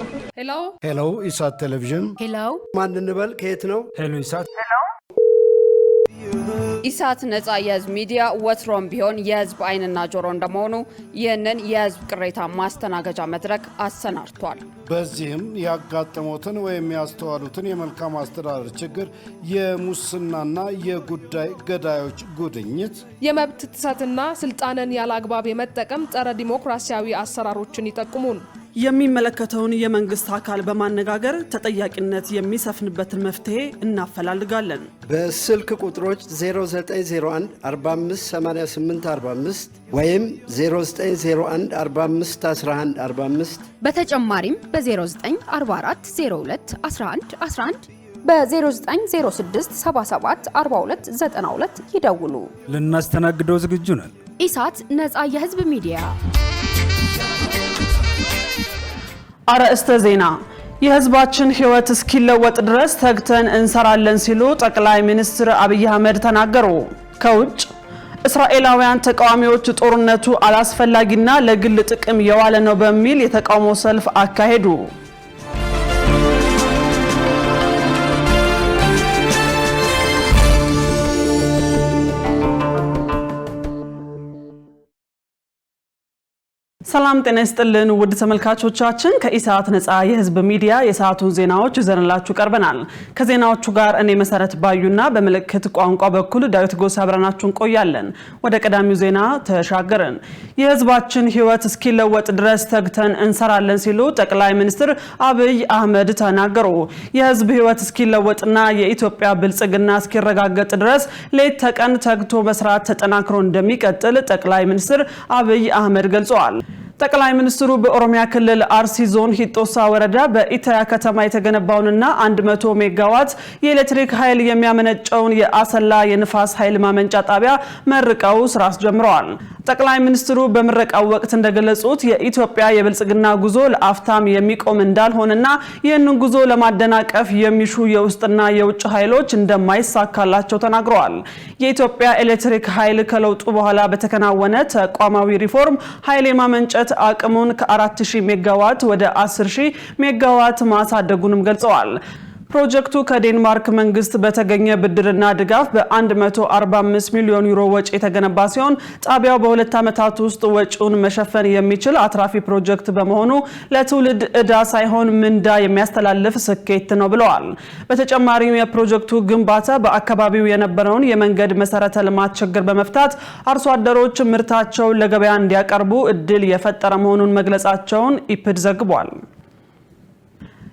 Hello, ኢሳት ቴሌቪዥን። Hello. ማን እንበል ከየት ነው? ሄሎ ኢሳት። ኢሳት ነጻ የህዝብ ሚዲያ ወትሮም ቢሆን የህዝብ አይንና ጆሮ እንደመሆኑ ይህንን የህዝብ ቅሬታ ማስተናገጃ መድረክ አሰናድቷል። በዚህም ያጋጠሙትን ወይም ያስተዋሉትን የመልካም አስተዳደር ችግር፣ የሙስናና የጉዳይ ገዳዮች ጉድኝት፣ የመብት ጥሰትና ስልጣንን ያለአግባብ የመጠቀም ጸረ ዲሞክራሲያዊ አሰራሮችን ይጠቁሙን። የሚመለከተውን የመንግስት አካል በማነጋገር ተጠያቂነት የሚሰፍንበትን መፍትሄ እናፈላልጋለን። በስልክ ቁጥሮች 0901 4588 45 ወይም 0901 45 11 45 በተጨማሪም በ0944 02 11 11 በ0906 77 42 92 ይደውሉ። ልናስተናግደው ዝግጁ ነን። ኢሳት ነጻ የህዝብ ሚዲያ። አርዕስተ ዜና። የህዝባችን ህይወት እስኪለወጥ ድረስ ተግተን እንሰራለን ሲሉ ጠቅላይ ሚኒስትር አብይ አህመድ ተናገሩ። ከውጭ እስራኤላውያን ተቃዋሚዎች ጦርነቱ አላስፈላጊና ለግል ጥቅም የዋለ ነው በሚል የተቃውሞ ሰልፍ አካሄዱ። ሰላም ጤና ይስጥልን ውድ ተመልካቾቻችን፣ ከኢሳት ነጻ የህዝብ ሚዲያ የሰዓቱን ዜናዎች ይዘንላችሁ ቀርበናል። ከዜናዎቹ ጋር እኔ መሰረት ባዩና በመለከት ቋንቋ በኩል ዳዊት ጎሳ አብረናችሁ እንቆያለን። ወደ ቀዳሚው ዜና ተሻገርን። የህዝባችን ህይወት እስኪለወጥ ድረስ ተግተን እንሰራለን ሲሉ ጠቅላይ ሚኒስትር አብይ አህመድ ተናገሩ። የህዝብ ህይወት እስኪለወጥና የኢትዮጵያ ብልጽግና እስኪረጋገጥ ድረስ ሌት ተቀን ተግቶ መስራት ተጠናክሮ እንደሚቀጥል ጠቅላይ ሚኒስትር አብይ አህመድ ገልጸዋል። ጠቅላይ ሚኒስትሩ በኦሮሚያ ክልል አርሲ ዞን ሂጦሳ ወረዳ በኢታያ ከተማ የተገነባውንና 100 ሜጋዋት የኤሌክትሪክ ኃይል የሚያመነጨውን የአሰላ የንፋስ ኃይል ማመንጫ ጣቢያ መርቀው ስራ አስጀምረዋል። ጠቅላይ ሚኒስትሩ በምረቃው ወቅት እንደገለጹት የኢትዮጵያ የብልጽግና ጉዞ ለአፍታም የሚቆም እንዳልሆነና ይህንን ጉዞ ለማደናቀፍ የሚሹ የውስጥና የውጭ ኃይሎች እንደማይሳካላቸው ተናግረዋል። የኢትዮጵያ ኤሌክትሪክ ኃይል ከለውጡ በኋላ በተከናወነ ተቋማዊ ሪፎርም ኃይል የማመንጨት አቅሙን ከ4000 ሜጋዋት ወደ 10000 ሜጋዋት ማሳደጉንም ገልጸዋል። ፕሮጀክቱ ከዴንማርክ መንግስት በተገኘ ብድርና ድጋፍ በ145 ሚሊዮን ዩሮ ወጪ የተገነባ ሲሆን ጣቢያው በ2 ዓመታት ውስጥ ወጪውን መሸፈን የሚችል አትራፊ ፕሮጀክት በመሆኑ ለትውልድ ዕዳ ሳይሆን ምንዳ የሚያስተላልፍ ስኬት ነው ብለዋል። በተጨማሪም የፕሮጀክቱ ግንባታ በአካባቢው የነበረውን የመንገድ መሰረተ ልማት ችግር በመፍታት አርሶ አደሮች ምርታቸውን ለገበያ እንዲያቀርቡ እድል የፈጠረ መሆኑን መግለጻቸውን ኢፕድ ዘግቧል።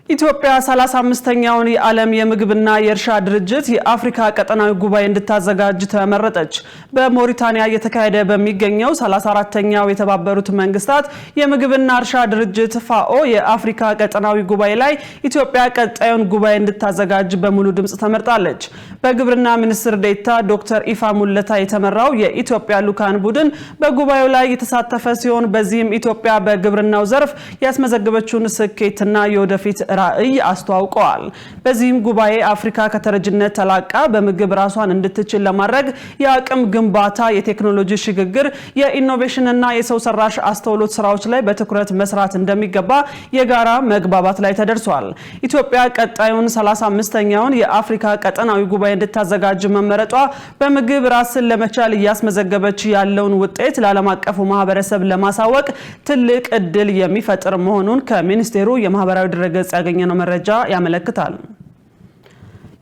ኢትዮጵያ 35ኛውን የዓለም የምግብና የእርሻ ድርጅት የአፍሪካ ቀጠናዊ ጉባኤ እንድታዘጋጅ ተመረጠች። በሞሪታኒያ እየተካሄደ በሚገኘው 34ኛው የተባበሩት መንግስታት የምግብና እርሻ ድርጅት ፋኦ የአፍሪካ ቀጠናዊ ጉባኤ ላይ ኢትዮጵያ ቀጣዩን ጉባኤ እንድታዘጋጅ በሙሉ ድምጽ ተመርጣለች። በግብርና ሚኒስትር ዴኤታ ዶክተር ኢፋ ሙለታ የተመራው የኢትዮጵያ ልኡካን ቡድን በጉባኤው ላይ የተሳተፈ ሲሆን በዚህም ኢትዮጵያ በግብርናው ዘርፍ ያስመዘገበችውን ስኬትና የወደፊት ራዕይ አስተዋውቀዋል። በዚህም ጉባኤ አፍሪካ ከተረጅነት ተላቃ በምግብ ራሷን እንድትችል ለማድረግ የአቅም ግንባታ፣ የቴክኖሎጂ ሽግግር፣ የኢኖቬሽንና የሰው ሰራሽ አስተውሎት ስራዎች ላይ በትኩረት መስራት እንደሚገባ የጋራ መግባባት ላይ ተደርሷል። ኢትዮጵያ ቀጣዩን 35ኛውን የአፍሪካ ቀጠናዊ ጉባኤ እንድታዘጋጅ መመረጧ በምግብ ራስን ለመቻል እያስመዘገበች ያለውን ውጤት ለዓለም አቀፉ ማህበረሰብ ለማሳወቅ ትልቅ እድል የሚፈጥር መሆኑን ከሚኒስቴሩ የማህበራዊ ድረገጽ ያገኘነው መረጃ ያመለክታል።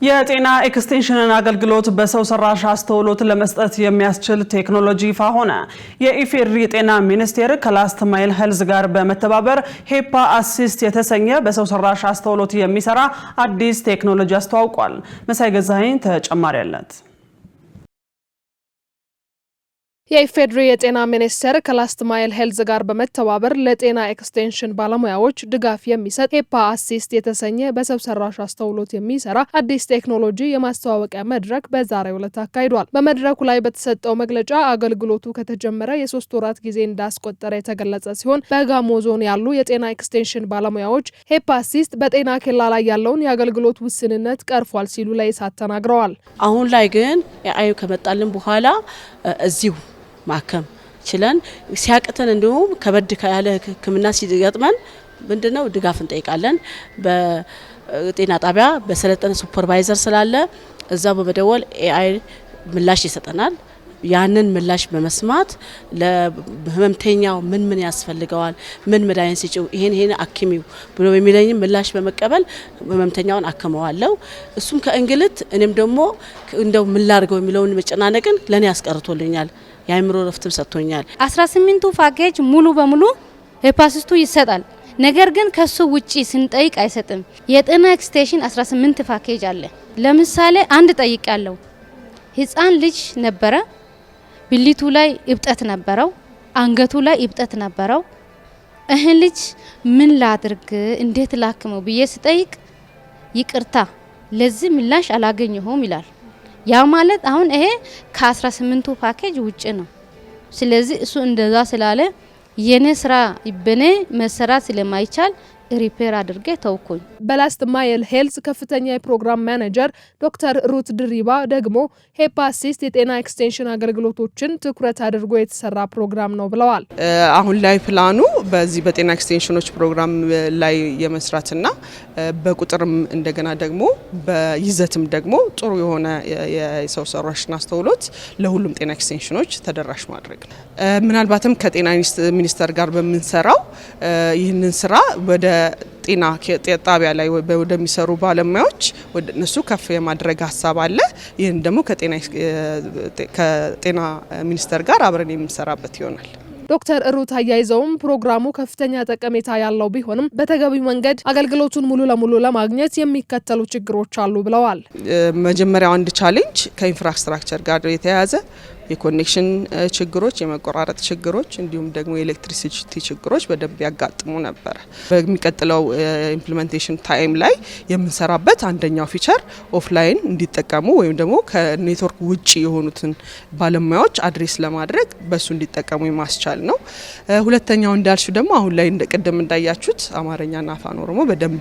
የጤና ኤክስቴንሽን አገልግሎት በሰው ሰራሽ አስተውሎት ለመስጠት የሚያስችል ቴክኖሎጂ ይፋ ሆነ። የኢፌድሪ የጤና ሚኒስቴር ከላስት ማይል ሄልዝ ጋር በመተባበር ሄፓ አሲስት የተሰኘ በሰው ሰራሽ አስተውሎት የሚሰራ አዲስ ቴክኖሎጂ አስተዋውቋል። መሳይ ገዛኸኝ ተጨማሪ አላት። የኢፌድሪ የጤና ሚኒስቴር ከላስት ማይል ሄልዝ ጋር በመተባበር ለጤና ኤክስቴንሽን ባለሙያዎች ድጋፍ የሚሰጥ ሄፓ አሲስት የተሰኘ በሰው ሰራሽ አስተውሎት የሚሰራ አዲስ ቴክኖሎጂ የማስተዋወቂያ መድረክ በዛሬው ዕለት አካሂዷል። በመድረኩ ላይ በተሰጠው መግለጫ አገልግሎቱ ከተጀመረ የ3 ወራት ጊዜ እንዳስቆጠረ የተገለጸ ሲሆን በጋሞ ዞን ያሉ የጤና ኤክስቴንሽን ባለሙያዎች ሄፓ አሲስት በጤና ኬላ ላይ ያለውን የአገልግሎት ውስንነት ቀርፏል ሲሉ ለኢሳት ተናግረዋል። አሁን ላይ ግን የአዩ ከመጣልን በኋላ እዚሁ ማከም ችለን ሲያቅተን እንደውም ከበድ ያለ ህክምና ሲገጥመን ምንድነው ድጋፍ እንጠይቃለን። በጤና ጣቢያ በሰለጠነ ሱፐርቫይዘር ስላለ እዛው በመደወል ኤአይ ምላሽ ይሰጠናል። ያንን ምላሽ በመስማት ለህመምተኛው ምን ያስፈልገዋል፣ ምን መድኃኒት ሲጭው ይሄን አክሚው ብሎ በሚለኝ ምላሽ በመቀበል ህመምተኛውን አከመዋለሁ። እሱም ከእንግልት እኔም ደግሞ እንደው ምን ላድርገው የሚለውን መጨናነቅን ለኔ ያስቀርቶልኛል። የአእምሮ ረፍትም ሰጥቶኛል። 18ቱ ፓኬጅ ሙሉ በሙሉ ሄፓሲስቱ ይሰጣል። ነገር ግን ከሱ ውጪ ስንጠይቅ አይሰጥም። የጤና ኤክስቴንሽን 18 ፓኬጅ አለ። ለምሳሌ አንድ ጠይቃለሁ። ህፃን ልጅ ነበረ፣ ብልቱ ላይ እብጠት ነበረው፣ አንገቱ ላይ እብጠት ነበረው። እህን ልጅ ምን ላድርግ እንዴት ላክመው ብዬ ስጠይቅ ይቅርታ ለዚህ ምላሽ አላገኘሁም ይላል። ያ ማለት አሁን ይሄ ከ18ቱ ፓኬጅ ውጪ ነው። ስለዚህ እሱ እንደዛ ስላለ የኔ ስራ በኔ መሰራት ስለማይቻል ሪፔር አድርጌ ተውኩኝ። በላስት ማይል ሄልዝ ከፍተኛ የፕሮግራም ማኔጀር ዶክተር ሩት ድሪባ ደግሞ ሄፓ አሲስት የጤና ኤክስቴንሽን አገልግሎቶችን ትኩረት አድርጎ የተሰራ ፕሮግራም ነው ብለዋል። አሁን ላይ ፕላኑ በዚህ በጤና ኤክስቴንሽኖች ፕሮግራም ላይ የመስራትና በቁጥርም እንደገና ደግሞ በይዘትም ደግሞ ጥሩ የሆነ የሰው ሰራሽ አስተውሎት ለሁሉም ጤና ኤክስቴንሽኖች ተደራሽ ማድረግ ነው። ምናልባትም ከጤና ሚኒስቴር ጋር በመንሰራው ይህንን ስራ ወደ ጤና ጣቢያ ላይ ወደሚሰሩ ባለሙያዎች ወደ እነሱ ከፍ የማድረግ ሀሳብ አለ። ይህን ደግሞ ከጤና ሚኒስቴር ጋር አብረን የምንሰራበት ይሆናል። ዶክተር ሩት አያይዘውም ፕሮግራሙ ከፍተኛ ጠቀሜታ ያለው ቢሆንም በተገቢው መንገድ አገልግሎቱን ሙሉ ለሙሉ ለማግኘት የሚከተሉ ችግሮች አሉ ብለዋል። መጀመሪያው አንድ ቻሌንጅ ከኢንፍራስትራክቸር ጋር የተያያዘ የኮኔክሽን ችግሮች፣ የመቆራረጥ ችግሮች እንዲሁም ደግሞ የኤሌክትሪሲቲ ችግሮች በደንብ ያጋጥሙ ነበር። በሚቀጥለው ኢምፕሊሜንቴሽን ታይም ላይ የምንሰራበት አንደኛው ፊቸር ኦፍላይን እንዲጠቀሙ ወይም ደግሞ ከኔትወርክ ውጪ የሆኑትን ባለሙያዎች አድሬስ ለማድረግ በሱ እንዲጠቀሙ ማስቻል ነው። ሁለተኛው እንዳልሽው ደግሞ አሁን ላይ እንደቀደም እንዳያችሁት አማርኛና አፋን ኦሮሞ በደንብ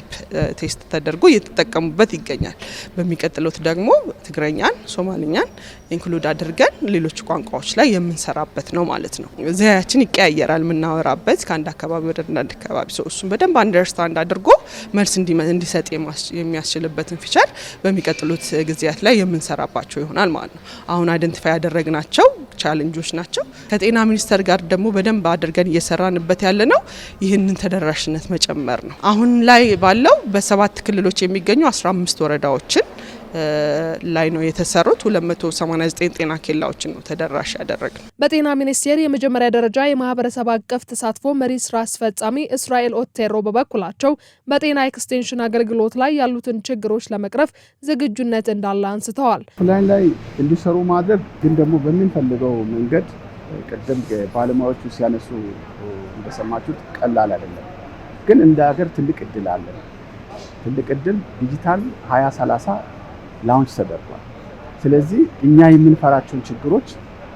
ቴስት ተደርጎ እየተጠቀሙበት ይገኛል። በሚቀጥሉት ደግሞ ትግረኛን፣ ሶማሊኛን ኢንክሉድ አድርገን ሌሎች ቋንቋዎች ላይ የምንሰራበት ነው ማለት ነው። ዘያችን ይቀያየራል የምናወራበት ከአንድ አካባቢ ወደ አንድ አካባቢ እሱን በደንብ አንደርስታንድ አድርጎ መልስ እንዲሰጥ የሚያስችልበትን ፊቸር በሚቀጥሉት ጊዜያት ላይ የምንሰራባቸው ይሆናል ማለት ነው። አሁን አይደንቲፋይ ያደረግናቸው ቻሌንጆች ናቸው። ከጤና ሚኒስቴር ጋር ደግሞ በደንብ አድርገን እየሰራንበት ያለ ነው ይህንን ተደራሽነት መጨመር ነው። አሁን ላይ ባለው በ7 ክልሎች የሚገኙ 15 ወረዳዎችን ላይ ነው የተሰሩት 289 ጤና ኬላዎችን ነው ተደራሽ ያደረግነው። በጤና ሚኒስቴር የመጀመሪያ ደረጃ የማህበረሰብ አቀፍ ተሳትፎ መሪ ስራ አስፈጻሚ እስራኤል ኦቴሮ በበኩላቸው በጤና ኤክስቴንሽን አገልግሎት ላይ ያሉትን ችግሮች ለመቅረፍ ዝግጁነት እንዳለ አንስተዋል። ኦንላይን ላይ እንዲሰሩ ማድረግ ግን ደግሞ በምንፈልገው መንገድ ቅድም ባለሙያዎቹ ሲያነሱ እንደሰማችሁት ቀላል አይደለም። ግን እንደ ሀገር ትልቅ እድል አለ። ትልቅ እድል ዲጂታል 2030 ላውንች ተደርጓል። ስለዚህ እኛ የምንፈራቸውን ችግሮች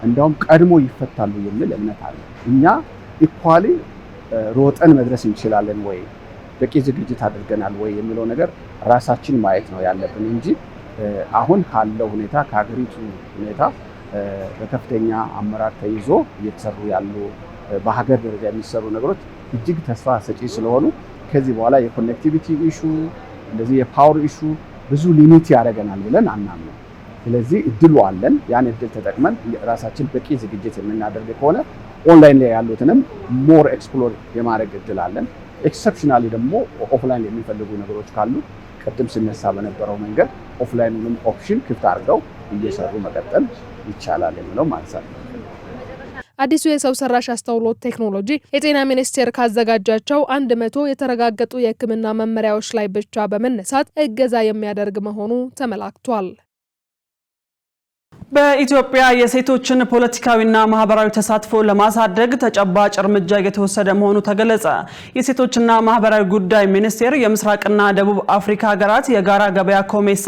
እንደውም ቀድሞ ይፈታሉ የሚል እምነት አለ። እኛ ኢኳሊ ሮጠን መድረስ እንችላለን ወይ፣ በቂ ዝግጅት አድርገናል ወይ የሚለው ነገር ራሳችን ማየት ነው ያለብን እንጂ አሁን ካለው ሁኔታ ከሀገሪቱ ሁኔታ በከፍተኛ አመራር ተይዞ እየተሰሩ ያሉ በሀገር ደረጃ የሚሰሩ ነገሮች እጅግ ተስፋ ሰጪ ስለሆኑ ከዚህ በኋላ የኮኔክቲቪቲ ኢሹ እንደዚህ የፓወር ኢሹ ብዙ ሊሚት ያደርገናል ብለን አናምንም። ስለዚህ እድሉ አለን። ያን እድል ተጠቅመን ራሳችን በቂ ዝግጅት የምናደርግ ከሆነ ኦንላይን ላይ ያሉትንም ሞር ኤክስፕሎር የማድረግ እድል አለን። ኤክሰፕሽናሊ ደግሞ ኦፍላይን የሚፈልጉ ነገሮች ካሉ ቅድም ሲነሳ በነበረው መንገድ ኦፍላይኑንም ኦፕሽን ክፍት አድርገው እየሰሩ መቀጠል ይቻላል የሚለው ማንሳት ነው። አዲሱ የሰው ሰራሽ አስተውሎት ቴክኖሎጂ የጤና ሚኒስቴር ካዘጋጃቸው 100 የተረጋገጡ የሕክምና መመሪያዎች ላይ ብቻ በመነሳት እገዛ የሚያደርግ መሆኑ ተመላክቷል። በኢትዮጵያ የሴቶችን ፖለቲካዊና ማህበራዊ ተሳትፎ ለማሳደግ ተጨባጭ እርምጃ እየተወሰደ መሆኑ ተገለጸ። የሴቶችና ማህበራዊ ጉዳይ ሚኒስቴር የምስራቅና ደቡብ አፍሪካ ሀገራት የጋራ ገበያ ኮሜሳ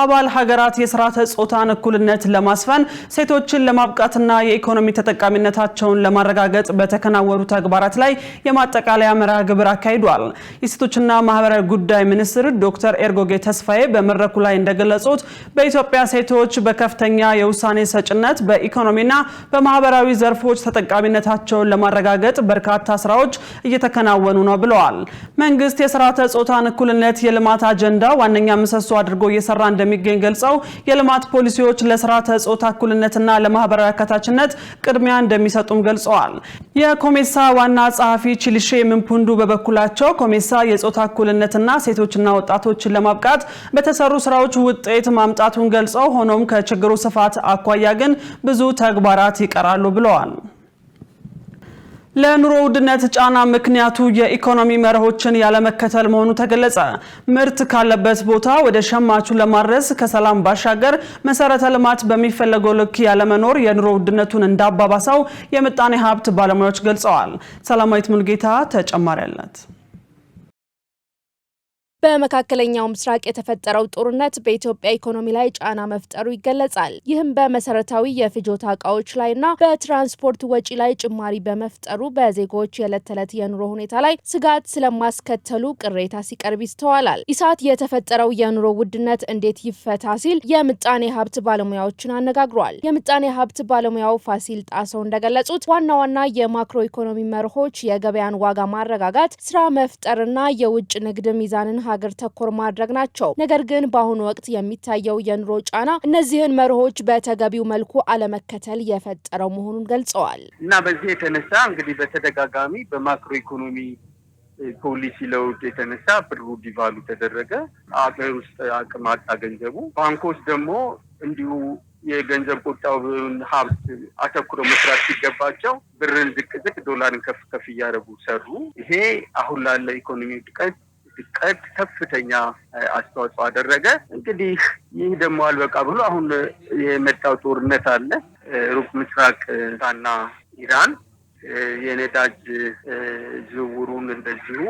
አባል ሀገራት የስርዓተ ጾታን እኩልነት ለማስፈን ሴቶችን ለማብቃትና የኢኮኖሚ ተጠቃሚነታቸውን ለማረጋገጥ በተከናወኑ ተግባራት ላይ የማጠቃለያ መርሃ ግብር አካሂዷል። የሴቶችና ማህበራዊ ጉዳይ ሚኒስትር ዶክተር ኤርጎጌ ተስፋዬ በመድረኩ ላይ እንደገለጹት በኢትዮጵያ ሴቶች በከፍተኛ የውሳኔ ሰጭነት በኢኮኖሚና በማህበራዊ ዘርፎች ተጠቃሚነታቸውን ለማረጋገጥ በርካታ ስራዎች እየተከናወኑ ነው ብለዋል። መንግስት የስርዓተ ጾታን እኩልነት የልማት አጀንዳ ዋነኛ ምሰሶ አድርጎ እየሰራ እንደሚገኝ ገልጸው የልማት ፖሊሲዎች ለስርዓተ ጾታ እኩልነትና ለማህበራዊ አካታችነት ቅድሚያ እንደሚሰጡም ገልጸዋል። የኮሜሳ ዋና ጸሐፊ ቺሊሼ ምንፑንዱ በበኩላቸው ኮሜሳ የጾታ እኩልነትና ሴቶችና ወጣቶችን ለማብቃት በተሰሩ ስራዎች ውጤት ማምጣቱን ገልጸው ሆኖም ከችግሩ ስፋት አኳያ ግን ብዙ ተግባራት ይቀራሉ ብለዋል። ለኑሮ ውድነት ጫና ምክንያቱ የኢኮኖሚ መርሆችን ያለመከተል መሆኑ ተገለጸ። ምርት ካለበት ቦታ ወደ ሸማቹ ለማድረስ ከሰላም ባሻገር መሰረተ ልማት በሚፈለገው ልክ ያለመኖር የኑሮ ውድነቱን እንዳባባሰው የምጣኔ ሀብት ባለሙያዎች ገልጸዋል። ሰላማዊት ሙልጌታ ተጨማሪ አላት። በመካከለኛው ምስራቅ የተፈጠረው ጦርነት በኢትዮጵያ ኢኮኖሚ ላይ ጫና መፍጠሩ ይገለጻል። ይህም በመሰረታዊ የፍጆታ እቃዎች ላይና በትራንስፖርት ወጪ ላይ ጭማሪ በመፍጠሩ በዜጎች የዕለት ተዕለት የኑሮ ሁኔታ ላይ ስጋት ስለማስከተሉ ቅሬታ ሲቀርብ ይስተዋላል። ኢሳት የተፈጠረው የኑሮ ውድነት እንዴት ይፈታ ሲል የምጣኔ ሀብት ባለሙያዎችን አነጋግሯል። የምጣኔ ሀብት ባለሙያው ፋሲል ጣሰው እንደገለጹት ዋና ዋና የማክሮ ኢኮኖሚ መርሆች የገበያን ዋጋ ማረጋጋት፣ ስራ መፍጠርና የውጭ ንግድ ሚዛንን ሀገር ተኮር ማድረግ ናቸው። ነገር ግን በአሁኑ ወቅት የሚታየው የኑሮ ጫና እነዚህን መርሆች በተገቢው መልኩ አለመከተል የፈጠረው መሆኑን ገልጸዋል። እና በዚህ የተነሳ እንግዲህ በተደጋጋሚ በማክሮ ኢኮኖሚ ፖሊሲ ለውጥ የተነሳ ብሩ ዲቫሉ ተደረገ። አገር ውስጥ አቅም አጣ ገንዘቡ። ባንኮች ደግሞ እንዲሁ የገንዘብ ቁጠባውን ሀብት አተኩሮ መስራት ሲገባቸው ብርን ዝቅ ዶላርን ከፍ እያደረጉ ሰሩ። ይሄ አሁን ላለ ኢኮኖሚ ድቀት ከፍተኛ አስተዋጽኦ አደረገ። እንግዲህ ይህ ደግሞ አልበቃ ብሎ አሁን የመጣው ጦርነት አለ። ሩቅ ምስራቅ እና ኢራን የነዳጅ ዝውውሩን እንደዚሁ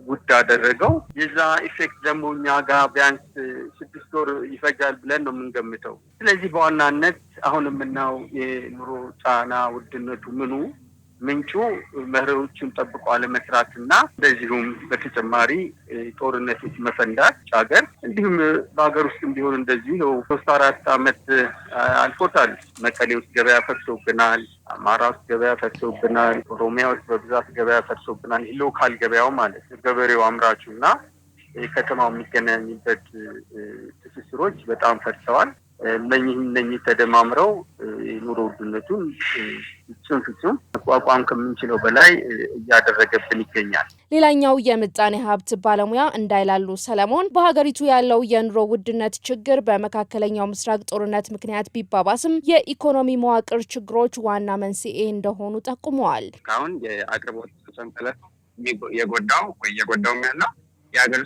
ውድ አደረገው። የዛ ኢፌክት ደግሞ እኛ ጋር ቢያንስ 6 ወር ይፈጃል ብለን ነው የምንገምተው። ስለዚህ በዋናነት አሁን የምናየው የኑሮ ጫና ውድነቱ ምንጩ መሪዎችን ጠብቆ አለመስራትና እንደዚሁም በተጨማሪ ጦርነቶች መፈንዳት ሀገር እንዲሁም በሀገር ውስጥ ቢሆን እንደዚህ ነው። 3-4 ዓመት አልፎታል። መቀሌ ውስጥ ገበያ ፈርሶብናል፣ አማራ ውስጥ ገበያ ፈርሶብናል፣ ኦሮሚያ ውስጥ በብዛት ገበያ ፈርሶብናል። ሎካል ገበያው ማለት ገበሬው አምራቹና ከተማው የሚገናኝበት ትስስሮች በጣም ፈርሰዋል። እነኚህ ተደማምረው የኑሮ ውድነቱን ፍጹም መቋቋም ከምንችለው በላይ እያደረገብን ይገኛል። ሌላኛው የምጣኔ ሀብት ባለሙያ እንዳይላሉ ሰለሞን በሀገሪቱ ያለው የኑሮ ውድነት ችግር በመካከለኛው ምስራቅ ጦርነት ምክንያት ቢባባስም የኢኮኖሚ መዋቅር ችግሮች ዋና መንስኤ እንደሆኑ ጠቁመዋል። አሁን የአቅርቦት ሰንሰለት የጎዳው ያለው የሀገር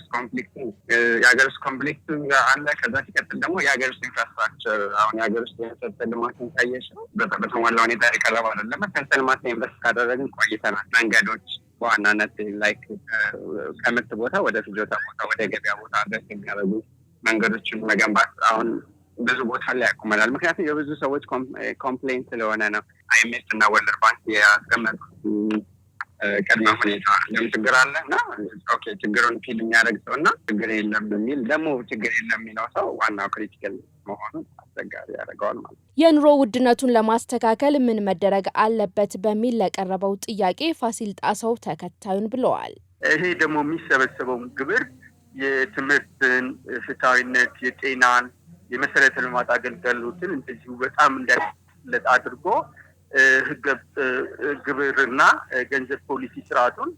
ውስጥ ኮንፍሊክት አለ። ከዛ ሲቀጥል ደግሞ የሀገር ውስጥ ኢንፍራስትራክቸር አሁን የሀገር ውስጥ የመሰረተ ልማትን ካየሽ በተሟላ ሁኔታ የቀረበ አይደለም። መሰረተ ልማት ኢንቨስት ካደረግን ቆይተናል። መንገዶች በዋናነት ላይክ ከምርት ቦታ ወደ ፍጆታ ቦታ ወደ ገበያ ቦታ ድረስ የሚያደርጉ መንገዶችን መገንባት አሁን ብዙ ቦታ ላይ ያቆመናል። ምክንያቱም የብዙ ሰዎች ኮምፕሌንት ስለሆነ ነው። አይኤምኤፍ እና ወርልድ ባንክ ያስቀመጡት ቅድመ ሁኔታ ችግር አለ እና ኦኬ ችግሩን ፊል የሚያደርግ ሰው እና ችግር የለም የሚል ደግሞ ችግር የለም የሚለው ሰው ዋናው ክሪቲካል መሆኑን አስቸጋሪ ያደርገዋል ማለት ነው። የኑሮ ውድነቱን ለማስተካከል ምን መደረግ አለበት በሚል ለቀረበው ጥያቄ ፋሲል ጣሰው ተከታዩን ብለዋል። ይሄ ደግሞ የሚሰበሰበው ግብር የትምህርትን ፍትሃዊነት፣ የጤናን፣ የመሰረተ ልማት አገልግሎትን እንደዚሁ በጣም እንዳይለጥ አድርጎ ግብርና ገንዘብ ፖሊሲ ስርዓቱን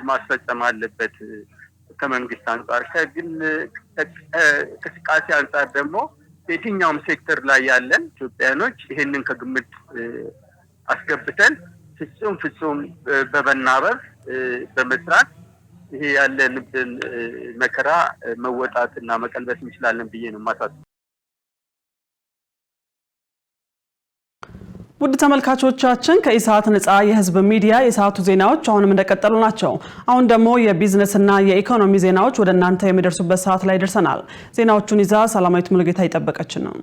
ማስፈጸም አለበት። ከመንግስት አንጻር ከግል እንቅስቃሴ አንጻር ደግሞ የትኛውም ሴክተር ላይ ያለን ኢትዮጵያኖች ይህንን ከግምት አስገብተን ፍጹም በመናበብ በመስራት ይሄ ያለንብን መከራ መወጣትና መቀልበስ እንችላለን ብዬ ነው የማሳስበው። ውድ ተመልካቾቻችን ከኢሳት ነጻ የህዝብ ሚዲያ የሰዓቱ ዜናዎች አሁንም እንደቀጠሉ ናቸው። አሁን ደግሞ የቢዝነስና የኢኮኖሚ ዜናዎች ወደ እናንተ የሚደርሱበት ሰዓት ላይ ደርሰናል። ዜናዎቹን ይዛ ሰላማዊት ሙሉጌታ ይጠበቀችን ነው።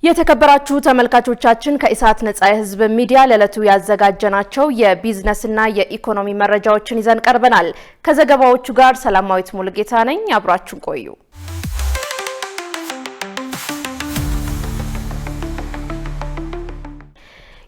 የተከበራችሁ ተመልካቾቻችን ከኢሳት ነጻ የህዝብ ሚዲያ ለዕለቱ ያዘጋጀናቸው የቢዝነስና የኢኮኖሚ መረጃዎችን ይዘን ቀርበናል። ከዘገባዎቹ ጋር ሰላማዊት ሙሉጌታ ነኝ። አብራችሁን ቆዩ።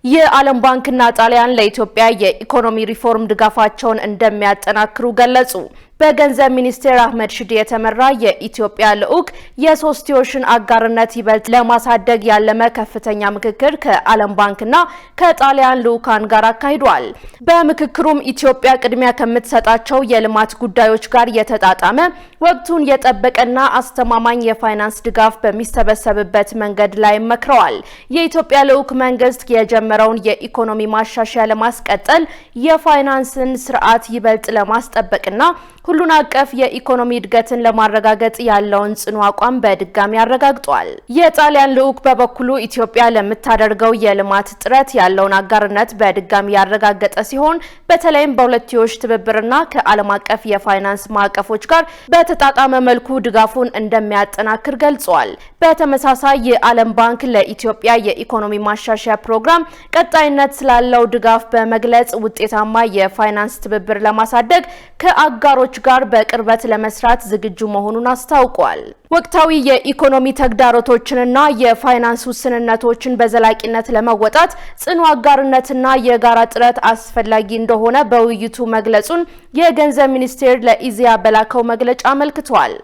የዓለም ባንክና ጣሊያን ለኢትዮጵያ የኢኮኖሚ ሪፎርም ድጋፋቸውን እንደሚያጠናክሩ ገለጹ። በገንዘብ ሚኒስቴር አህመድ ሽዴ የተመራ የኢትዮጵያ ልዑክ የሶስትዮሽን አጋርነት ይበልጥ ለማሳደግ ያለመ ከፍተኛ ምክክር ከዓለም ባንክና ከጣሊያን ልዑካን ጋር አካሂዷል። በምክክሩም ኢትዮጵያ ቅድሚያ ከምትሰጣቸው የልማት ጉዳዮች ጋር የተጣጣመ ወቅቱን የጠበቀና አስተማማኝ የፋይናንስ ድጋፍ በሚሰበሰብበት መንገድ ላይ መክረዋል። የኢትዮጵያ ልዑክ መንግስት የጀመረውን የኢኮኖሚ ማሻሻያ ለማስቀጠል የፋይናንስን ስርዓት ይበልጥ ለማስጠበቅና ሁሉን አቀፍ የኢኮኖሚ እድገትን ለማረጋገጥ ያለውን ጽኑ አቋም በድጋሚ አረጋግጧል። የጣሊያን ልዑክ በበኩሉ ኢትዮጵያ ለምታደርገው የልማት ጥረት ያለውን አጋርነት በድጋሚ ያረጋገጠ ሲሆን በተለይም በሁለትዮሽ ትብብርና ከዓለም አቀፍ የፋይናንስ ማዕቀፎች ጋር በተጣጣመ መልኩ ድጋፉን እንደሚያጠናክር ገልጿል። በተመሳሳይ የዓለም ባንክ ለኢትዮጵያ የኢኮኖሚ ማሻሻያ ፕሮግራም ቀጣይነት ስላለው ድጋፍ በመግለጽ ውጤታማ የፋይናንስ ትብብር ለማሳደግ ከአጋሮች ጋር በቅርበት ለመስራት ዝግጁ መሆኑን አስታውቋል። ወቅታዊ የኢኮኖሚ ተግዳሮቶችንና የፋይናንስ ውስንነቶችን በዘላቂነት ለመወጣት ጽኑ አጋርነትና የጋራ ጥረት አስፈላጊ እንደሆነ በውይይቱ መግለጹን የገንዘብ ሚኒስቴር ለኢዜአ በላከው መግለጫ አመልክቷል።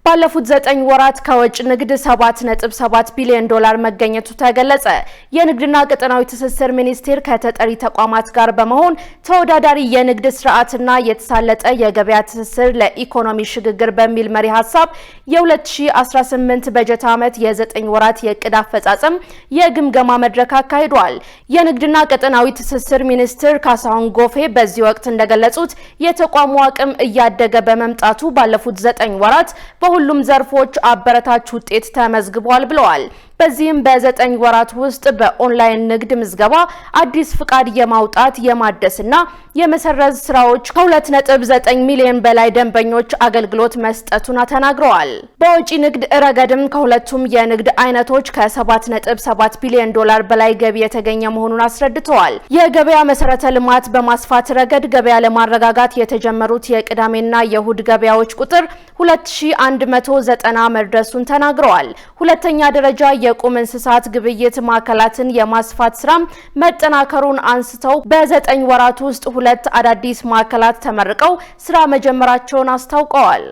ባለፉት 9 ወራት ከውጭ ንግድ 7.7 ቢሊዮን ዶላር መገኘቱ ተገለጸ። የንግድና ቀጠናዊ ትስስር ሚኒስቴር ከተጠሪ ተቋማት ጋር በመሆን ተወዳዳሪ የንግድ ስርዓትና የተሳለጠ የገበያ ትስስር ለኢኮኖሚ ሽግግር በሚል መሪ ሐሳብ የ2018 በጀት ዓመት የ9 ወራት የዕቅድ አፈጻጸም የግምገማ መድረክ አካሂዷል። የንግድና ቀጠናዊ ትስስር ሚኒስትር ካሳሁን ጎፌ በዚህ ወቅት እንደገለጹት የተቋሙ አቅም እያደገ በመምጣቱ ባለፉት 9 ወራት ሁሉም ዘርፎች አበረታች ውጤት ተመዝግቧል ብለዋል። በዚህም በ9 ወራት ውስጥ በኦንላይን ንግድ ምዝገባ አዲስ ፍቃድ የማውጣት የማደስና የመሰረዝ ስራዎች ከ2.9 ሚሊዮን በላይ ደንበኞች አገልግሎት መስጠቱን ተናግረዋል። በውጪ ንግድ ረገድም ከሁለቱም የንግድ አይነቶች ከ7.7 ቢሊዮን ዶላር በላይ ገቢ የተገኘ መሆኑን አስረድተዋል። የገበያ መሰረተ ልማት በማስፋት ረገድ ገበያ ለማረጋጋት የተጀመሩት የቅዳሜና የእሁድ ገበያዎች ቁጥር 2190 መድረሱን ተናግረዋል። ሁለተኛ ደረጃ የቁም እንስሳት ግብይት ማዕከላትን የማስፋት ስራ መጠናከሩን አንስተው በ9 ወራት ውስጥ 2 አዳዲስ ማዕከላት ተመርቀው ስራ መጀመራቸውን አስታውቀዋል።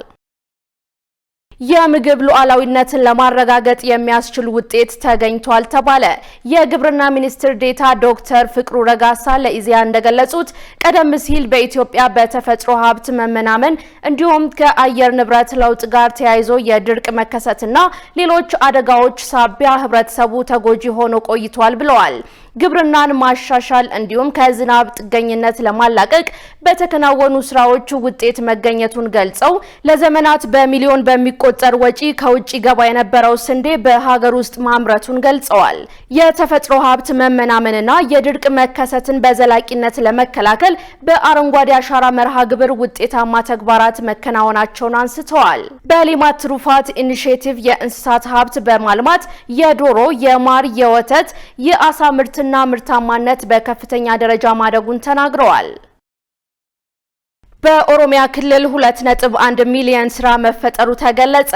የምግብ ሉዓላዊነትን ለማረጋገጥ የሚያስችል ውጤት ተገኝቷል ተባለ። የግብርና ሚኒስትር ዴታ ዶክተር ፍቅሩ ረጋሳ ለኢዜአ እንደገለጹት ቀደም ሲል በኢትዮጵያ በተፈጥሮ ሀብት መመናመን እንዲሁም ከአየር ንብረት ለውጥ ጋር ተያይዞ የድርቅ መከሰትና ሌሎች አደጋዎች ሳቢያ ህብረተሰቡ ተጎጂ ሆኖ ቆይቷል ብለዋል። ግብርናን ማሻሻል እንዲሁም ከዝናብ ጥገኝነት ለማላቀቅ በተከናወኑ ስራዎች ውጤት መገኘቱን ገልጸው ለዘመናት በሚሊዮን በሚቆጠር ወጪ ከውጪ ገባ የነበረው ስንዴ በሀገር ውስጥ ማምረቱን ገልጸዋል። የተፈጥሮ ሀብት መመናመንና የድርቅ መከሰትን በዘላቂነት ለመከላከል በአረንጓዴ አሻራ መርሃ ግብር ውጤታማ ተግባራት መከናወናቸውን አንስተዋል። በሌማት ትሩፋት ኢኒሼቲቭ የእንስሳት ሀብት በማልማት የዶሮ፣ የማር፣ የወተት፣ የአሳ ምርት እና ምርታማነት በከፍተኛ ደረጃ ማደጉን ተናግረዋል። በኦሮሚያ ክልል 2.1 ሚሊዮን ስራ መፈጠሩ ተገለጸ።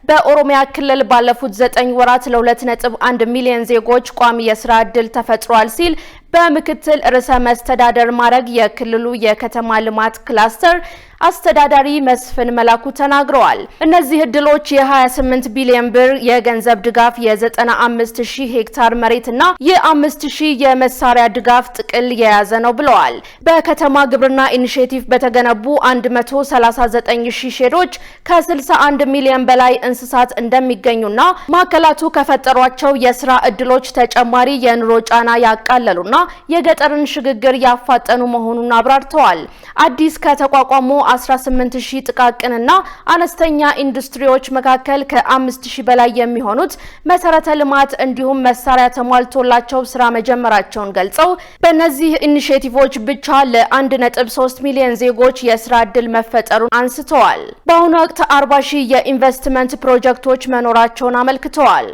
በኦሮሚያ ክልል ባለፉት 9 ወራት ለ2.1 ሚሊዮን ዜጎች ቋሚ የስራ ዕድል ተፈጥሯል ሲል በምክትል ርዕሰ መስተዳደር ማዕረግ የክልሉ የከተማ ልማት ክላስተር አስተዳዳሪ መስፍን መላኩ ተናግረዋል። እነዚህ እድሎች የ28 ቢሊዮን ብር የገንዘብ ድጋፍ፣ የ95000 ሄክታር መሬትና የ5000 የመሳሪያ ድጋፍ ጥቅል የያዘ ነው ብለዋል። በከተማ ግብርና ኢኒሼቲቭ በተገነቡ 139000 ሼዶች ከ61 ሚሊዮን በላይ እንስሳት እንደሚገኙና ማዕከላቱ ከፈጠሯቸው የስራ እድሎች ተጨማሪ የኑሮ ጫና ያቃለሉና የገጠርን ሽግግር ያፋጠኑ መሆኑን አብራርተዋል። አዲስ ከተቋቋሙ 18000 ጥቃቅንና አነስተኛ ኢንዱስትሪዎች መካከል ከ5000 በላይ የሚሆኑት መሰረተ ልማት እንዲሁም መሳሪያ ተሟልቶላቸው ስራ መጀመራቸውን ገልጸው በእነዚህ ኢኒሼቲቮች ብቻ ለ1.3 ሚሊዮን ዜጎች የስራ ዕድል መፈጠሩን አንስተዋል። በአሁኑ ወቅት 40,000 የኢንቨስትመንት ፕሮጀክቶች መኖራቸውን አመልክተዋል።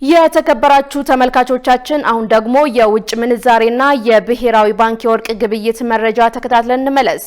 የተከበራችሁ ተመልካቾቻችን አሁን ደግሞ የውጭ ምንዛሬና የብሔራዊ ባንክ የወርቅ ግብይት መረጃ ተከታትለን እንመለስ።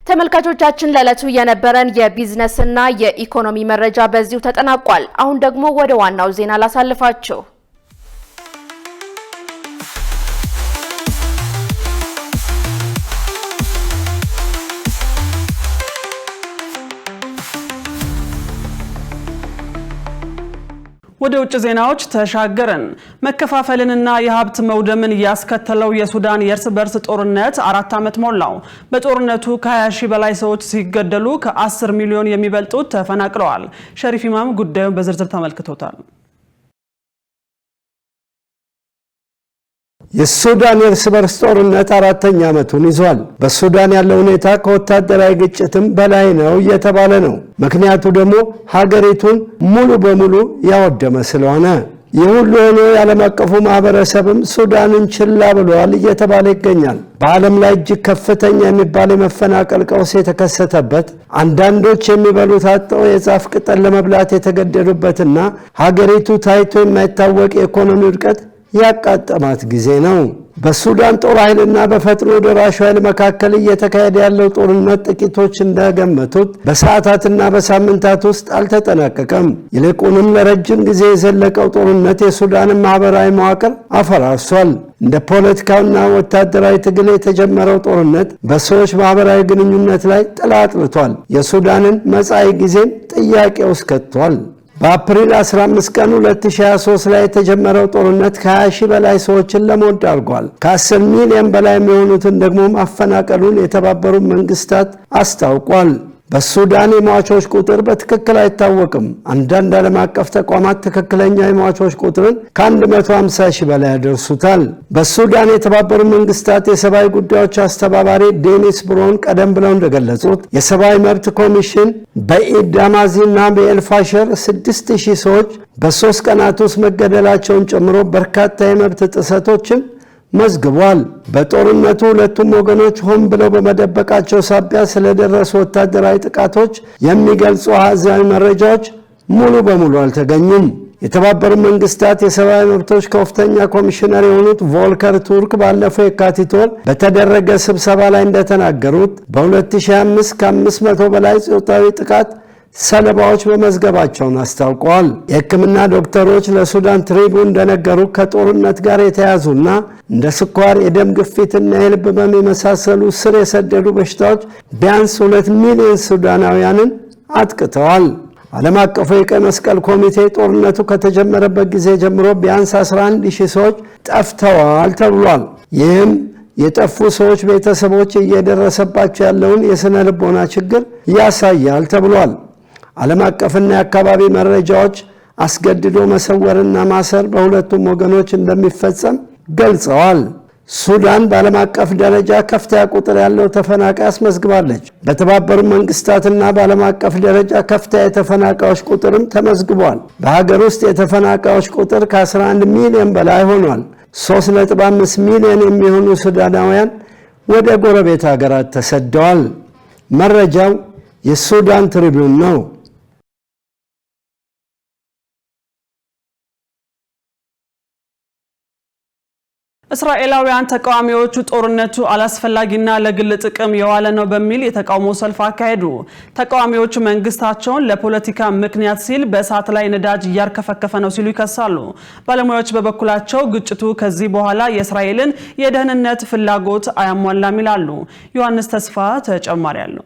ተመልካቾቻችን ለዕለቱ የነበረን የቢዝነስና የኢኮኖሚ መረጃ በዚሁ ተጠናቋል። አሁን ደግሞ ወደ ዋናው ዜና ላሳልፋችሁ። ወደ ውጭ ዜናዎች ተሻገረን። መከፋፈልንና የሀብት መውደምን ያስከተለው የሱዳን የእርስ በርስ ጦርነት 4 ዓመት ሞላው። በጦርነቱ ከ20,000 በላይ ሰዎች ሲገደሉ ከ10 ሚሊዮን የሚበልጡት ተፈናቅለዋል። ሸሪፍ ኢማም ጉዳዩን በዝርዝር ተመልክቶታል። የሱዳን የእርስ በርስ ጦርነት 4ኛ ዓመቱን ይዟል። በሱዳን ያለው ሁኔታ ከወታደራዊ ግጭትም በላይ ነው እየተባለ ነው። ምክንያቱ ደግሞ ሀገሪቱን ሙሉ በሙሉ ያወደመ ስለሆነ። ይህ ሁሉ ሆኖ የዓለም አቀፉ ማህበረሰብም ሱዳንን ችላ ብሏል እየተባለ ይገኛል። በዓለም ላይ እጅግ ከፍተኛ የሚባል የመፈናቀል ቀውስ የተከሰተበት፣ አንዳንዶች የሚበሉት አጥተው የዛፍ ቅጠል ለመብላት የተገደዱበትና ሀገሪቱ ታይቶ የማይታወቅ የኢኮኖሚ ውድቀት ያቃጠማት ጊዜ ነው። በሱዳን ጦር ኃይልና በፈጥኖ ደራሽ ኃይል መካከል እየተካሄደ ያለው ጦርነት ጥቂቶች እንደገመቱት በሰዓታትና በሳምንታት ውስጥ አልተጠናቀቀም። ይልቁንም ለረጅም ጊዜ የዘለቀው ጦርነት የሱዳንን ማህበራዊ መዋቅር አፈራርሷል። እንደ ፖለቲካውና ወታደራዊ ትግል የተጀመረው ጦርነት በሰዎች ማህበራዊ ግንኙነት ላይ ጥላ አጥልቷል። የሱዳንን መጻኢ ጊዜም ጥያቄ ውስጥ ከቷል። በአፕሪል 15 ቀን 2023 ላይ የተጀመረው ጦርነት ከ20,000 በላይ ሰዎችን ለሞት ዳርጓል። ከ10 ሚሊዮን በላይ የሚሆኑትን ደግሞ ማፈናቀሉን የተባበሩት መንግስታት አስታውቋል። በሱዳን የሟቾች ቁጥር በትክክል አይታወቅም። አንዳንድ ዓለም አቀፍ ተቋማት ትክክለኛ የሟቾች ቁጥርን ከ150,000 በላይ ያደርሱታል። በሱዳን የተባበሩት መንግስታት የሰብአዊ ጉዳዮች አስተባባሪ ዴኒስ ብሮን ቀደም ብለው እንደገለጹት የሰብአዊ መብት ኮሚሽን በኢድ ዳማዚና በኤልፋሸር 6,000 ሰዎች በ3 ቀናት ውስጥ መገደላቸውን ጨምሮ በርካታ የመብት ጥሰቶችን መዝግቧል። በጦርነቱ ሁለቱም ወገኖች ሆን ብለው በመደበቃቸው ሳቢያ ስለደረሱ ወታደራዊ ጥቃቶች የሚገልጹ አሃዛዊ መረጃዎች ሙሉ በሙሉ አልተገኙም። የተባበሩት መንግስታት የሰብአዊ መብቶች ከፍተኛ ኮሚሽነር የሆኑት ቮልከር ቱርክ ባለፈው የካቲት ወር በተደረገ ስብሰባ ላይ እንደተናገሩት በ2025 ከ500 በላይ ጾታዊ ጥቃት ሰለባዎች በመዝገባቸውን አስታውቀዋል። የሕክምና ዶክተሮች ለሱዳን ትሪቡን እንደነገሩ ከጦርነት ጋር የተያዙና እንደ ስኳር፣ የደም ግፊትና የልብ ህመም የመሳሰሉ ስር የሰደዱ በሽታዎች ቢያንስ 2 ሚሊዮን ሱዳናውያንን አጥቅተዋል። ዓለም አቀፉ የቀይ መስቀል ኮሚቴ ጦርነቱ ከተጀመረበት ጊዜ ጀምሮ ቢያንስ 11,000 ሰዎች ጠፍተዋል ተብሏል። ይህም የጠፉ ሰዎች ቤተሰቦች እየደረሰባቸው ያለውን የስነ ልቦና ችግር ያሳያል ተብሏል። ዓለም አቀፍና የአካባቢ መረጃዎች አስገድዶ መሰወርና ማሰር በሁለቱም ወገኖች እንደሚፈጸም ገልጸዋል። ሱዳን በዓለም አቀፍ ደረጃ ከፍተኛ ቁጥር ያለው ተፈናቃይ አስመዝግባለች። በተባበሩት መንግስታትና በዓለም አቀፍ ደረጃ ከፍተኛ የተፈናቃዮች ቁጥርም ተመዝግቧል። በሀገር ውስጥ የተፈናቃዮች ቁጥር ከ11 ሚሊዮን በላይ ሆኗል። 3.5 ሚሊዮን የሚሆኑ ሱዳናውያን ወደ ጎረቤት ሀገራት ተሰደዋል። መረጃው የሱዳን ትሪቢዩን ነው። እስራኤላውያን ተቃዋሚዎቹ ጦርነቱ አላስፈላጊና ለግል ጥቅም የዋለ ነው በሚል የተቃውሞ ሰልፍ አካሄዱ። ተቃዋሚዎቹ መንግስታቸውን ለፖለቲካ ምክንያት ሲል በእሳት ላይ ነዳጅ እያርከፈከፈ ነው ሲሉ ይከሳሉ። ባለሙያዎች በበኩላቸው ግጭቱ ከዚህ በኋላ የእስራኤልን የደህንነት ፍላጎት አያሟላም ይላሉ። ዮሐንስ ተስፋ ተጨማሪ አለው።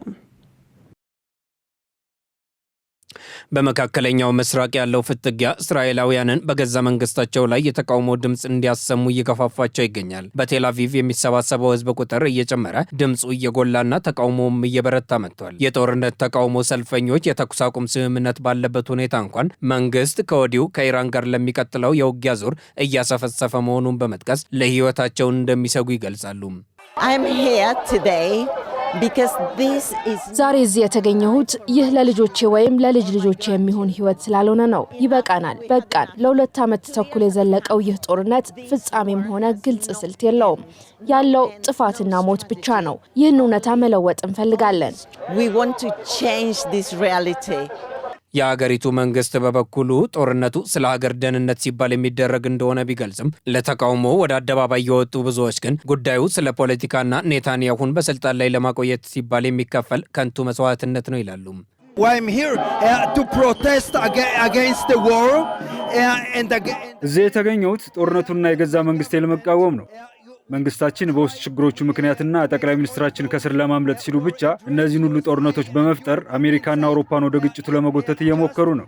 በመካከለኛው ምስራቅ ያለው ፍትጊያ እስራኤላውያንን በገዛ መንግስታቸው ላይ የተቃውሞ ድምጽ እንዲያሰሙ እየገፋፋቸው ይገኛል። በቴል አቪቭ የሚሰባሰበው ህዝብ ቁጥር እየጨመረ ድምጹ እየጎላና ተቃውሞም እየበረታ መጥቷል። የጦርነት ተቃውሞ ሰልፈኞች የተኩስ አቁም ስምምነት ባለበት ሁኔታ እንኳን መንግስት ከወዲሁ ከኢራን ጋር ለሚቀጥለው የውጊያ ዙር እያሰፈሰፈ መሆኑን በመጥቀስ ለህይወታቸው እንደሚሰጉ ይገልጻሉ። ዛሬ እዚህ የተገኘሁት ይህ ለልጆቼ ወይም ለልጅ ልጆቼ የሚሆን ህይወት ስላልሆነ ነው። ይበቃናል፣ በቃን። ለ2 ዓመት ተኩል የዘለቀው ይህ ጦርነት ፍጻሜም ሆነ ግልጽ ስልት የለውም። ያለው ጥፋትና ሞት ብቻ ነው። ይህን እውነታ መለወጥ እንፈልጋለን። የሀገሪቱ መንግስት በበኩሉ ጦርነቱ ስለ ሀገር ደህንነት ሲባል የሚደረግ እንደሆነ ቢገልጽም ለተቃውሞ ወደ አደባባይ የወጡ ብዙዎች ግን ጉዳዩ ስለ ፖለቲካና ኔታንያሁን በስልጣን ላይ ለማቆየት ሲባል የሚከፈል ከንቱ መስዋዕትነት ነው ይላሉ። እዚህ የተገኘሁት ጦርነቱንና የገዛ መንግስቴን ለመቃወም ነው። መንግስታችን በውስጥ ችግሮቹ ምክንያትና ጠቅላይ ሚኒስትራችን ከስር ለማምለጥ ሲሉ ብቻ እነዚህን ሁሉ ጦርነቶች በመፍጠር አሜሪካና አውሮፓን ወደ ግጭቱ ለመጎተት እየሞከሩ ነው።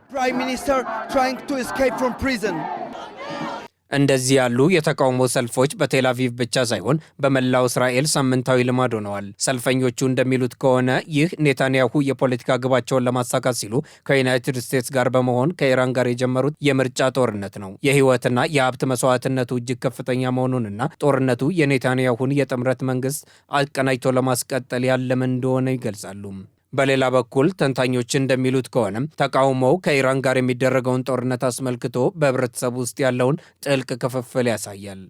እንደዚህ ያሉ የተቃውሞ ሰልፎች በቴል አቪቭ ብቻ ሳይሆን በመላው እስራኤል ሳምንታዊ ልማድ ሆነዋል። ሰልፈኞቹ እንደሚሉት ከሆነ ይህ ኔታንያሁ የፖለቲካ ግባቸውን ለማሳካት ሲሉ ከዩናይትድ ስቴትስ ጋር በመሆን ከኢራን ጋር የጀመሩት የምርጫ ጦርነት ነው። የህይወትና የሀብት መስዋዕትነቱ እጅግ ከፍተኛ መሆኑንና ጦርነቱ የኔታንያሁን የጥምረት መንግስት አቀናጅቶ ለማስቀጠል ያለመ እንደሆነ ይገልጻሉ። በሌላ በኩል ተንታኞች እንደሚሉት ከሆነም ተቃውሞው ከኢራን ጋር የሚደረገውን ጦርነት አስመልክቶ በህብረተሰቡ ውስጥ ያለውን ጥልቅ ክፍፍል ያሳያል።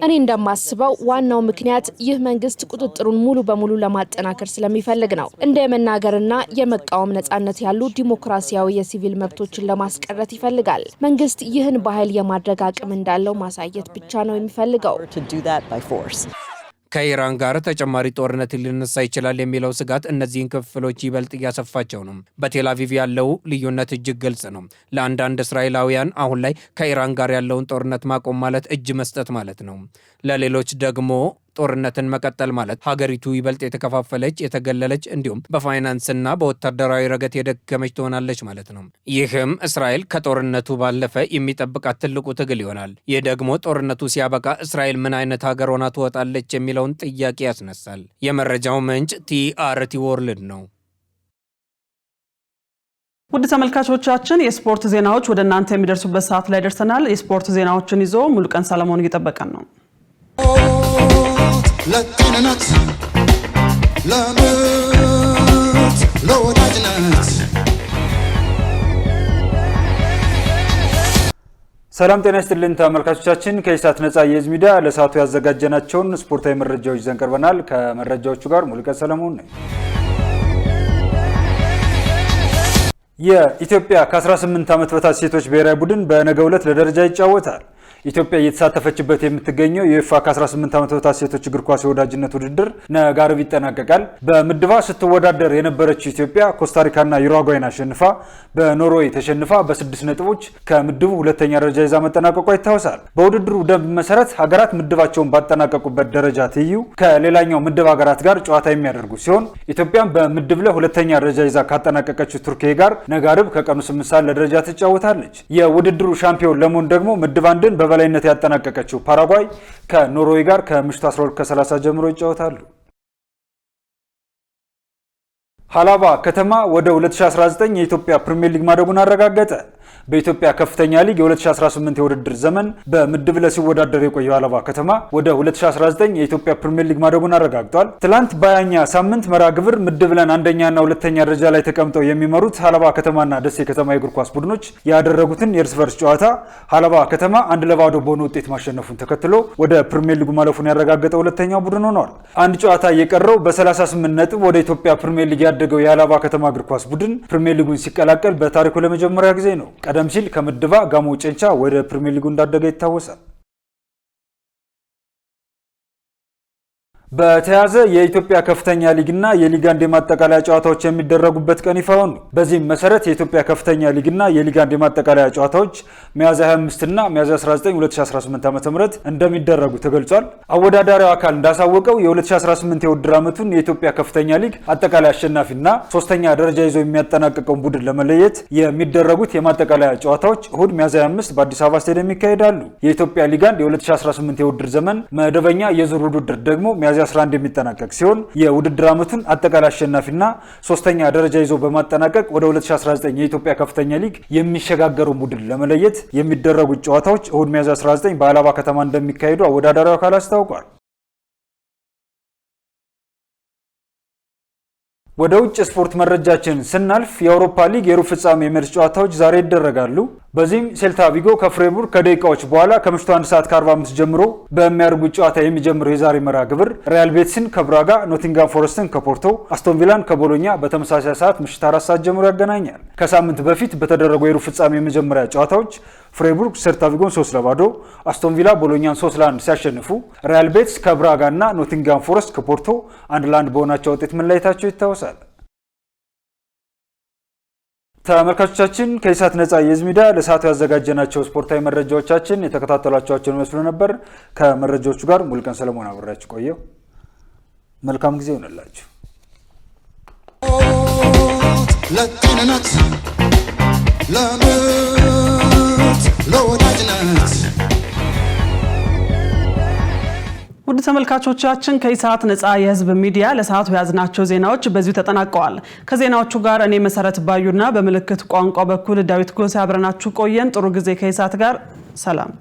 እኔ እንደማስበው ዋናው ምክንያት ይህ መንግስት ቁጥጥሩን ሙሉ በሙሉ ለማጠናከር ስለሚፈልግ ነው። እንደ የመናገርና የመቃወም ነጻነት ያሉ ዲሞክራሲያዊ የሲቪል መብቶችን ለማስቀረት ይፈልጋል። መንግስት ይህን በኃይል የማድረግ አቅም እንዳለው ማሳየት ብቻ ነው የሚፈልገው። ከኢራን ጋር ተጨማሪ ጦርነት ሊነሳ ይችላል የሚለው ስጋት እነዚህን ክፍሎች ይበልጥ እያሰፋቸው ነው። በቴል አቪቭ ያለው ልዩነት እጅግ ግልጽ ነው። ለአንዳንድ እስራኤላውያን አሁን ላይ ከኢራን ጋር ያለውን ጦርነት ማቆም ማለት እጅ መስጠት ማለት ነው። ለሌሎች ደግሞ ጦርነትን መቀጠል ማለት ሀገሪቱ ይበልጥ የተከፋፈለች፣ የተገለለች እንዲሁም በፋይናንስና በወታደራዊ ረገድ የደከመች ትሆናለች ማለት ነው። ይህም እስራኤል ከጦርነቱ ባለፈ የሚጠብቃት ትልቁ ትግል ይሆናል። ይህ ደግሞ ጦርነቱ ሲያበቃ እስራኤል ምን አይነት ሀገር ሆና ትወጣለች የሚለውን ጥያቄ ያስነሳል። የመረጃው ምንጭ ቲአርቲ ወርልድ ነው። ውድ ተመልካቾቻችን የስፖርት ዜናዎች ወደ እናንተ የሚደርሱበት ሰዓት ላይ ደርሰናል። የስፖርት ዜናዎችን ይዞ ሙሉቀን ሰለሞን እየጠበቀን ነው። ለጤንነት ለምርት ለወዳጅነት ሰላም ጤና ይስጥልን ተመልካቾቻችን፣ ከኢሳት ነጻ የህዝብ ሚዲያ ለሰዓቱ ያዘጋጀናቸውን ስፖርታዊ መረጃዎች ይዘን ቀርበናል። ከመረጃዎቹ ጋር ሙሉቀን ሰለሞን ነኝ። የኢትዮጵያ ከ18 ዓመት በታች ሴቶች ብሔራዊ ቡድን በነገው ዕለት ለደረጃ ይጫወታል። ኢትዮጵያ እየተሳተፈችበት የምትገኘው የዩኤፋ ከ18 ዓመት በታች ሴቶች እግር ኳስ የወዳጅነት ውድድር ነገ ዓርብ ይጠናቀቃል። በምድባ ስትወዳደር የነበረችው ኢትዮጵያ ኮስታሪካና ዩሩጓይን አሸንፋ በኖርዌይ ተሸንፋ በ6 ነጥቦች ከምድቡ ሁለተኛ ደረጃ ይዛ መጠናቀቋ ይታወሳል። በውድድሩ ደንብ መሰረት ሀገራት ምድባቸውን ባጠናቀቁበት ደረጃ ትይዩ ከሌላኛው ምድብ ሀገራት ጋር ጨዋታ የሚያደርጉ ሲሆን ኢትዮጵያም በምድብ ላይ ሁለተኛ ደረጃ ይዛ ካጠናቀቀችው ቱርኪያ ጋር ነገ ዓርብ ከቀኑ 8 ሰዓት ለደረጃ ትጫወታለች። የውድድሩ ሻምፒዮን ለመሆን ደግሞ ምድብ አንድን በበላይነት ያጠናቀቀችው ፓራጓይ ከኖርዌይ ጋር ከምሽቱ 12:30 ጀምሮ ይጫወታሉ። ሀላባ ከተማ ወደ 2019 የኢትዮጵያ ፕሪሚየር ሊግ ማደጉን አረጋገጠ። በኢትዮጵያ ከፍተኛ ሊግ የ2018 የውድድር ዘመን በምድብ ለ ሲወዳደር የቆየው ሀላባ ከተማ ወደ 2019 የኢትዮጵያ ፕሪሚየር ሊግ ማደጉን አረጋግጧል። ትላንት በ20ኛ ሳምንት መርሃ ግብር ምድብ ለን አንደኛና ሁለተኛ ደረጃ ላይ ተቀምጠው የሚመሩት ሀላባ ከተማና ደሴ ከተማ የእግር ኳስ ቡድኖች ያደረጉትን የእርስ በርስ ጨዋታ ሀላባ ከተማ 1-0 በሆነ ውጤት ማሸነፉን ተከትሎ ወደ ፕሪሚየር ሊጉ ማለፉን ያረጋገጠው ሁለተኛው ቡድን ሆኗል። አንድ ጨዋታ እየቀረው በ38 ነጥብ ወደ ኢትዮጵያ ፕሪሚየር ሊግ ያደገው የሀላባ ከተማ እግር ኳስ ቡድን ፕሪሚየር ሊጉን ሲቀላቀል በታሪኩ ለመጀመሪያ ጊዜ ነው። ቀደም ሲል ከምድባ ጋሞ ጨንቻ ወደ ፕሪሚየር ሊጉ እንዳደገ ይታወሳል። በተያዘ የኢትዮጵያ ከፍተኛ ሊግና የሊግ 1 የማጠቃለያ ጨዋታዎች የሚደረጉበት ቀን ይፋ ሆኑ። በዚህም መሰረት የኢትዮጵያ ከፍተኛ ሊግና የሊግ 1 የማጠቃለያ ጨዋታዎች ሚያዝያ 25 እና ሚያዝያ 19 2018 ዓ.ም እንደሚደረጉ ተገልጿል። አወዳዳሪው አካል እንዳሳወቀው የ2018 የውድድር ዓመቱን የኢትዮጵያ ከፍተኛ ሊግ አጠቃላይ አሸናፊና ሶስተኛ ደረጃ ይዞ የሚያጠናቅቀውን ቡድን ለመለየት የሚደረጉት የማጠቃለያ ጨዋታዎች እሁድ ሚያዝያ 5 በአዲስ አበባ ስቴዲየም ይካሄዳሉ። የኢትዮጵያ ሊግ 1 የ2018 የውድድር ዘመን መደበኛ የዙር ውድድር ደግሞ ሚያዝያ 11 የሚጠናቀቅ ሲሆን የውድድር ዓመቱን አጠቃላይ አሸናፊና ሶስተኛ ደረጃ ይዞ በማጠናቀቅ ወደ 2019 የኢትዮጵያ ከፍተኛ ሊግ የሚሸጋገሩ ቡድን ለመለየት የሚደረጉት ጨዋታዎች እሁድ ሚያዝያ 19 በሀላባ ከተማ እንደሚካሄዱ አወዳዳሪው አካል አስታውቋል። ወደ ውጭ ስፖርት መረጃችን ስናልፍ የአውሮፓ ሊግ የሩብ ፍጻሜ መልስ ጨዋታዎች ዛሬ ይደረጋሉ። በዚህም ሴልታ ቪጎ ከፍሬቡርግ ከደቂቃዎች በኋላ ከምሽቱ 1 ሰዓት ከ45 ጀምሮ በሚያደርጉት ጨዋታ የሚጀምረው የዛሬ መርሃ ግብር ሪያል ቤቲስን ከብራጋ፣ ኖቲንጋም ፎረስትን ከፖርቶ፣ አስቶን ቪላን ከቦሎኛ በተመሳሳይ ሰዓት ምሽት 4 ሰዓት ጀምሮ ያገናኛል። ከሳምንት በፊት በተደረጉ የሩብ ፍጻሜ የመጀመሪያ ጨዋታዎች ፍሬቡርግ ሴልታ ቪጎን 3-0፣ አስቶን ቪላ ቦሎኛን 3-1 ሲያሸንፉ ሪያል ቤቲስ ከብራጋ እና ኖቲንጋም ፎረስት ከፖርቶ 1-1 በሆናቸው ውጤት መለያየታቸው ይታወሳል። ተመልካቾቻችን ከኢሳት ነጻ የህዝብ ሚዲያ ለሰዓቱ ያዘጋጀናቸው ስፖርታዊ መረጃዎቻችን የተከታተላችኋቸውን መስሎ ነበር። ከመረጃዎቹ ጋር ሙልቀን ሰለሞን አብራችሁ ቆየው። መልካም ጊዜ ይሁንላችሁ። ለጤንነት ለምርት ለወዳጅነት ውድ ተመልካቾቻችን ከኢሳት ነጻ የህዝብ ሚዲያ ለሰዓቱ ያዝናቸው ዜናዎች በዚሁ ተጠናቀዋል። ከዜናዎቹ ጋር እኔ መሰረት ባዩና በምልክት ቋንቋ በኩል ዳዊት ጎሳ አብረናችሁ ቆየን። ጥሩ ጊዜ ከኢሳት ጋር ሰላም።